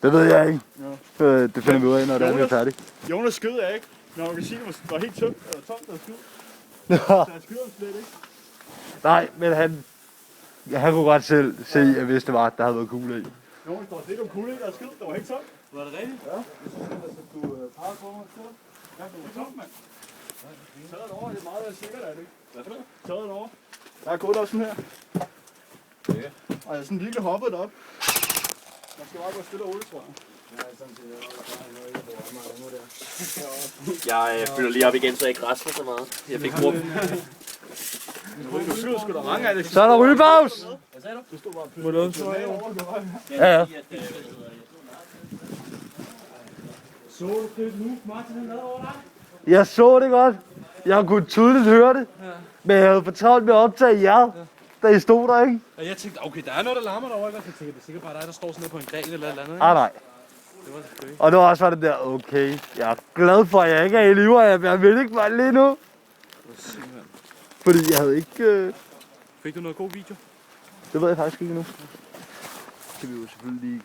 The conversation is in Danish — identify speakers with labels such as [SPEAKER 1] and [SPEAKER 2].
[SPEAKER 1] Det ved jeg ikke. Det finder vi ud af, når det er færdigt.
[SPEAKER 2] Jonas skød jeg ikke. Når man kan sige, at det var helt tomt at skyde. Så han skyder slet ikke.
[SPEAKER 1] Nej, men han kunne godt selv se, at hvis det var, der havde været kugle i.
[SPEAKER 2] Jonas, der var slet ikke kugle i, der skød. Det var helt tomt.
[SPEAKER 3] Var det rigtigt?
[SPEAKER 2] Ja. Jeg synes, at du pege på mig. Ja, det var tomt, mand. Tag den over, det er meget sikkert, er det ikke? Hvad for noget? Tag den over. Jeg har gået op sådan her. Ja. Og jeg er sådan virkelig hoppet op. Man skal bare gå stille og roligt, tror jeg.
[SPEAKER 3] Jeg fylder lige op igen, så jeg ikke græsser så meget. Jeg fik brugt.
[SPEAKER 2] Du skyder sgu da mange af det.
[SPEAKER 1] Så er der rygepaus!
[SPEAKER 3] Hvad sagde du?
[SPEAKER 2] Du stod bare og
[SPEAKER 1] Ja.
[SPEAKER 3] Så du det nu, Martin, han lavede over dig?
[SPEAKER 1] Jeg så det godt. Jeg kunne tydeligt høre det. Men jeg havde for travlt med at optage jer, da I stod der, ikke?
[SPEAKER 3] Og jeg tænkte, okay, der er noget, der larmer derovre. Jeg tænkte, det er sikkert bare dig, der står sådan nede på en gren eller et eller andet.
[SPEAKER 1] Nej.
[SPEAKER 3] Det var selvfølgelig.
[SPEAKER 1] Og det var også var det der, okay, jeg er glad for, at jeg ikke er i live, og jeg vil ikke være lige nu. Fordi jeg havde ikke...
[SPEAKER 3] Fik du noget god video?
[SPEAKER 1] Det ved jeg faktisk ikke nu. Det kan vi jo selvfølgelig lige gøre.